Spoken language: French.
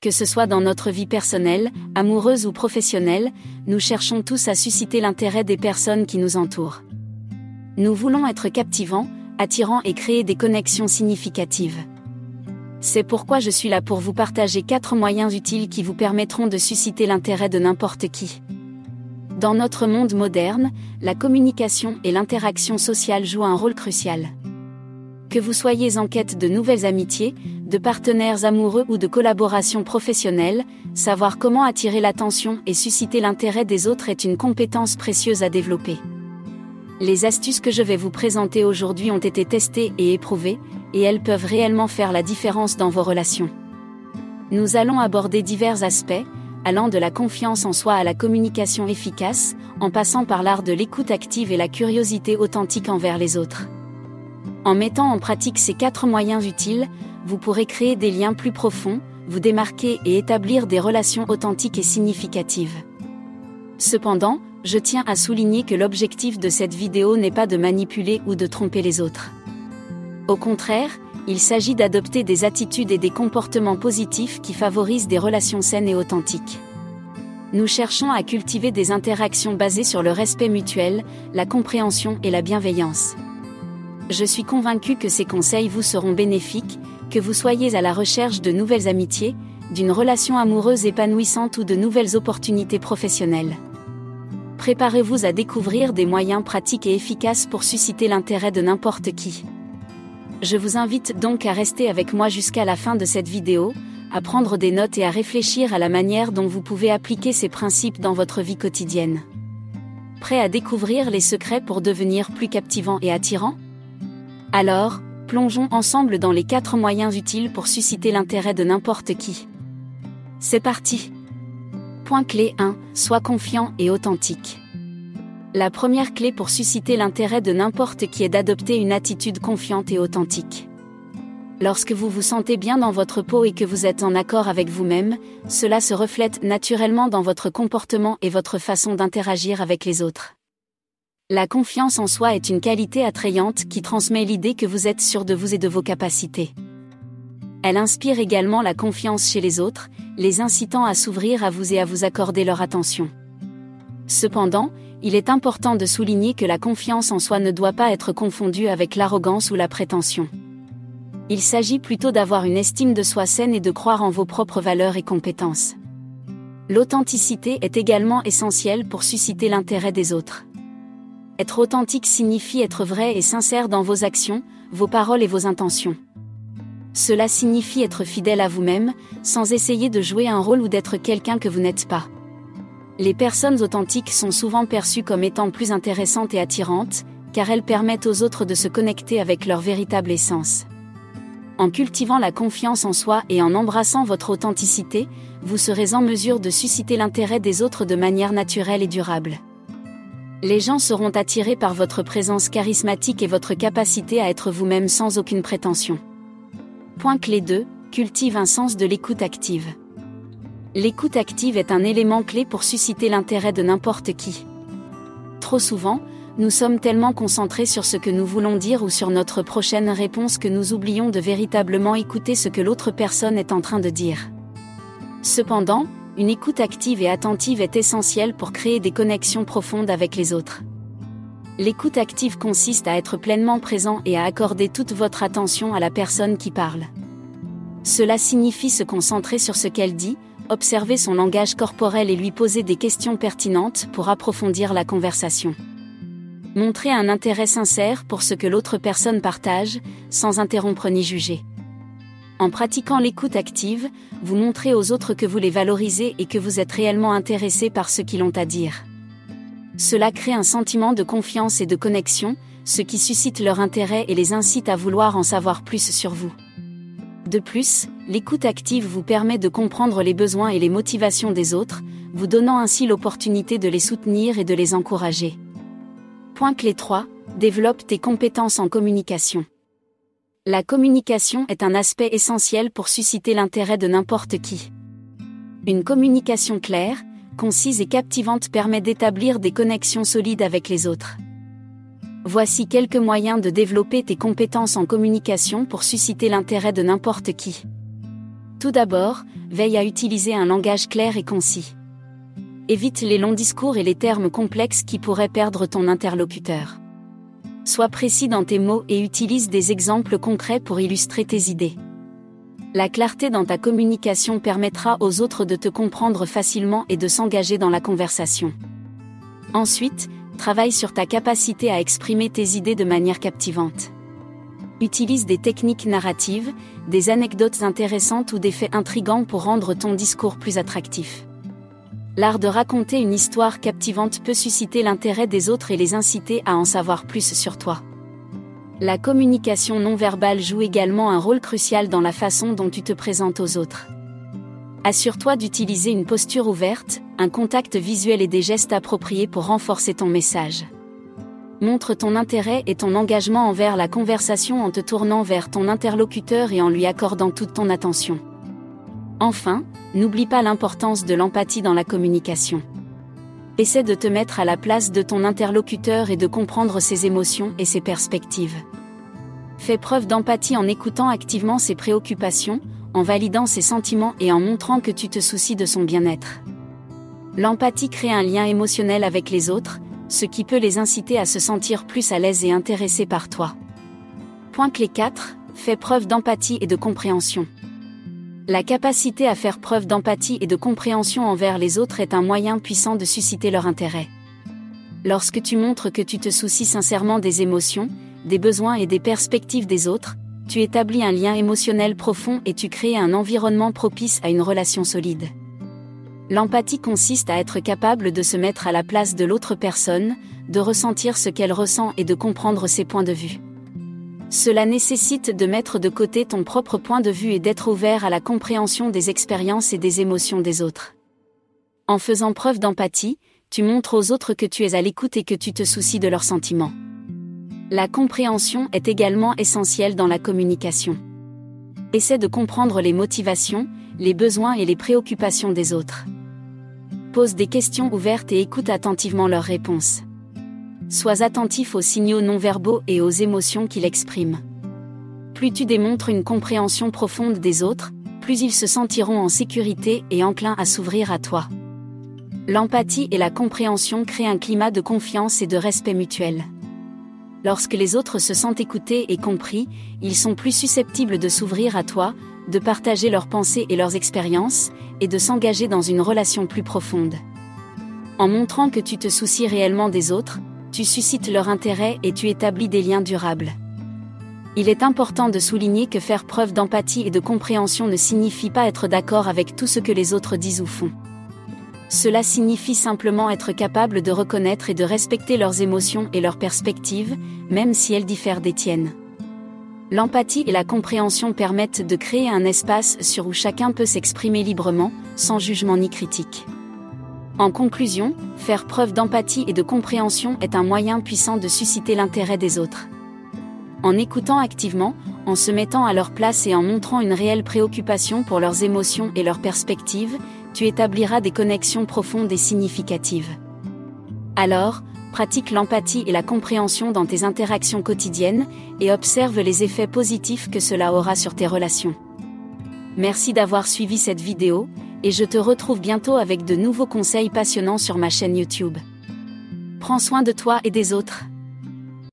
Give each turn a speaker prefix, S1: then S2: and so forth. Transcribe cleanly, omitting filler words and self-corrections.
S1: Que ce soit dans notre vie personnelle, amoureuse ou professionnelle, nous cherchons tous à susciter l'intérêt des personnes qui nous entourent. Nous voulons être captivants, attirants et créer des connexions significatives. C'est pourquoi je suis là pour vous partager 4 moyens utiles qui vous permettront de susciter l'intérêt de n'importe qui. Dans notre monde moderne, la communication et l'interaction sociale jouent un rôle crucial. Que vous soyez en quête de nouvelles amitiés, de partenaires amoureux ou de collaborations professionnelles, savoir comment attirer l'attention et susciter l'intérêt des autres est une compétence précieuse à développer. Les astuces que je vais vous présenter aujourd'hui ont été testées et éprouvées, et elles peuvent réellement faire la différence dans vos relations. Nous allons aborder divers aspects, allant de la confiance en soi à la communication efficace, en passant par l'art de l'écoute active et la curiosité authentique envers les autres. En mettant en pratique ces 4 moyens utiles, vous pourrez créer des liens plus profonds, vous démarquer et établir des relations authentiques et significatives. Cependant, je tiens à souligner que l'objectif de cette vidéo n'est pas de manipuler ou de tromper les autres. Au contraire, il s'agit d'adopter des attitudes et des comportements positifs qui favorisent des relations saines et authentiques. Nous cherchons à cultiver des interactions basées sur le respect mutuel, la compréhension et la bienveillance. Je suis convaincue que ces conseils vous seront bénéfiques, que vous soyez à la recherche de nouvelles amitiés, d'une relation amoureuse épanouissante ou de nouvelles opportunités professionnelles. Préparez-vous à découvrir des moyens pratiques et efficaces pour susciter l'intérêt de n'importe qui. Je vous invite donc à rester avec moi jusqu'à la fin de cette vidéo, à prendre des notes et à réfléchir à la manière dont vous pouvez appliquer ces principes dans votre vie quotidienne. Prêt à découvrir les secrets pour devenir plus captivant et attirant ? Alors, plongeons ensemble dans les 4 moyens utiles pour susciter l'intérêt de n'importe qui. C'est parti! Point clé 1, sois confiant et authentique. La première clé pour susciter l'intérêt de n'importe qui est d'adopter une attitude confiante et authentique. Lorsque vous vous sentez bien dans votre peau et que vous êtes en accord avec vous-même, cela se reflète naturellement dans votre comportement et votre façon d'interagir avec les autres. La confiance en soi est une qualité attrayante qui transmet l'idée que vous êtes sûr de vous et de vos capacités. Elle inspire également la confiance chez les autres, les incitant à s'ouvrir à vous et à vous accorder leur attention. Cependant, il est important de souligner que la confiance en soi ne doit pas être confondue avec l'arrogance ou la prétention. Il s'agit plutôt d'avoir une estime de soi saine et de croire en vos propres valeurs et compétences. L'authenticité est également essentielle pour susciter l'intérêt des autres. Être authentique signifie être vrai et sincère dans vos actions, vos paroles et vos intentions. Cela signifie être fidèle à vous-même, sans essayer de jouer un rôle ou d'être quelqu'un que vous n'êtes pas. Les personnes authentiques sont souvent perçues comme étant plus intéressantes et attirantes, car elles permettent aux autres de se connecter avec leur véritable essence. En cultivant la confiance en soi et en embrassant votre authenticité, vous serez en mesure de susciter l'intérêt des autres de manière naturelle et durable. Les gens seront attirés par votre présence charismatique et votre capacité à être vous-même sans aucune prétention. Point clé 2, cultive un sens de l'écoute active. L'écoute active est un élément clé pour susciter l'intérêt de n'importe qui. Trop souvent, nous sommes tellement concentrés sur ce que nous voulons dire ou sur notre prochaine réponse que nous oublions de véritablement écouter ce que l'autre personne est en train de dire. Cependant, une écoute active et attentive est essentielle pour créer des connexions profondes avec les autres. L'écoute active consiste à être pleinement présent et à accorder toute votre attention à la personne qui parle. Cela signifie se concentrer sur ce qu'elle dit, observer son langage corporel et lui poser des questions pertinentes pour approfondir la conversation. Montrez un intérêt sincère pour ce que l'autre personne partage, sans interrompre ni juger. En pratiquant l'écoute active, vous montrez aux autres que vous les valorisez et que vous êtes réellement intéressé par ce qu'ils ont à dire. Cela crée un sentiment de confiance et de connexion, ce qui suscite leur intérêt et les incite à vouloir en savoir plus sur vous. De plus, l'écoute active vous permet de comprendre les besoins et les motivations des autres, vous donnant ainsi l'opportunité de les soutenir et de les encourager. Point clé 3, développe tes compétences en communication. La communication est un aspect essentiel pour susciter l'intérêt de n'importe qui. Une communication claire, concise et captivante permet d'établir des connexions solides avec les autres. Voici quelques moyens de développer tes compétences en communication pour susciter l'intérêt de n'importe qui. Tout d'abord, veille à utiliser un langage clair et concis. Évite les longs discours et les termes complexes qui pourraient perdre ton interlocuteur. Sois précis dans tes mots et utilise des exemples concrets pour illustrer tes idées. La clarté dans ta communication permettra aux autres de te comprendre facilement et de s'engager dans la conversation. Ensuite, travaille sur ta capacité à exprimer tes idées de manière captivante. Utilise des techniques narratives, des anecdotes intéressantes ou des faits intrigants pour rendre ton discours plus attractif. L'art de raconter une histoire captivante peut susciter l'intérêt des autres et les inciter à en savoir plus sur toi. La communication non verbale joue également un rôle crucial dans la façon dont tu te présentes aux autres. Assure-toi d'utiliser une posture ouverte, un contact visuel et des gestes appropriés pour renforcer ton message. Montre ton intérêt et ton engagement envers la conversation en te tournant vers ton interlocuteur et en lui accordant toute ton attention. Enfin, n'oublie pas l'importance de l'empathie dans la communication. Essaie de te mettre à la place de ton interlocuteur et de comprendre ses émotions et ses perspectives. Fais preuve d'empathie en écoutant activement ses préoccupations, en validant ses sentiments et en montrant que tu te soucies de son bien-être. L'empathie crée un lien émotionnel avec les autres, ce qui peut les inciter à se sentir plus à l'aise et intéressés par toi. Point clé 4, fais preuve d'empathie et de compréhension. La capacité à faire preuve d'empathie et de compréhension envers les autres est un moyen puissant de susciter leur intérêt. Lorsque tu montres que tu te soucies sincèrement des émotions, des besoins et des perspectives des autres, tu établis un lien émotionnel profond et tu crées un environnement propice à une relation solide. L'empathie consiste à être capable de se mettre à la place de l'autre personne, de ressentir ce qu'elle ressent et de comprendre ses points de vue. Cela nécessite de mettre de côté ton propre point de vue et d'être ouvert à la compréhension des expériences et des émotions des autres. En faisant preuve d'empathie, tu montres aux autres que tu es à l'écoute et que tu te soucies de leurs sentiments. La compréhension est également essentielle dans la communication. Essaie de comprendre les motivations, les besoins et les préoccupations des autres. Pose des questions ouvertes et écoute attentivement leurs réponses. Sois attentif aux signaux non-verbaux et aux émotions qu'il exprime. Plus tu démontres une compréhension profonde des autres, plus ils se sentiront en sécurité et enclins à s'ouvrir à toi. L'empathie et la compréhension créent un climat de confiance et de respect mutuel. Lorsque les autres se sentent écoutés et compris, ils sont plus susceptibles de s'ouvrir à toi, de partager leurs pensées et leurs expériences, et de s'engager dans une relation plus profonde. En montrant que tu te soucies réellement des autres, tu suscites leur intérêt et tu établis des liens durables. Il est important de souligner que faire preuve d'empathie et de compréhension ne signifie pas être d'accord avec tout ce que les autres disent ou font. Cela signifie simplement être capable de reconnaître et de respecter leurs émotions et leurs perspectives, même si elles diffèrent des tiennes. L'empathie et la compréhension permettent de créer un espace où chacun peut s'exprimer librement, sans jugement ni critique. En conclusion, faire preuve d'empathie et de compréhension est un moyen puissant de susciter l'intérêt des autres. En écoutant activement, en se mettant à leur place et en montrant une réelle préoccupation pour leurs émotions et leurs perspectives, tu établiras des connexions profondes et significatives. Alors, pratique l'empathie et la compréhension dans tes interactions quotidiennes, et observe les effets positifs que cela aura sur tes relations. Merci d'avoir suivi cette vidéo, et je te retrouve bientôt avec de nouveaux conseils passionnants sur ma chaîne YouTube. Prends soin de toi et des autres.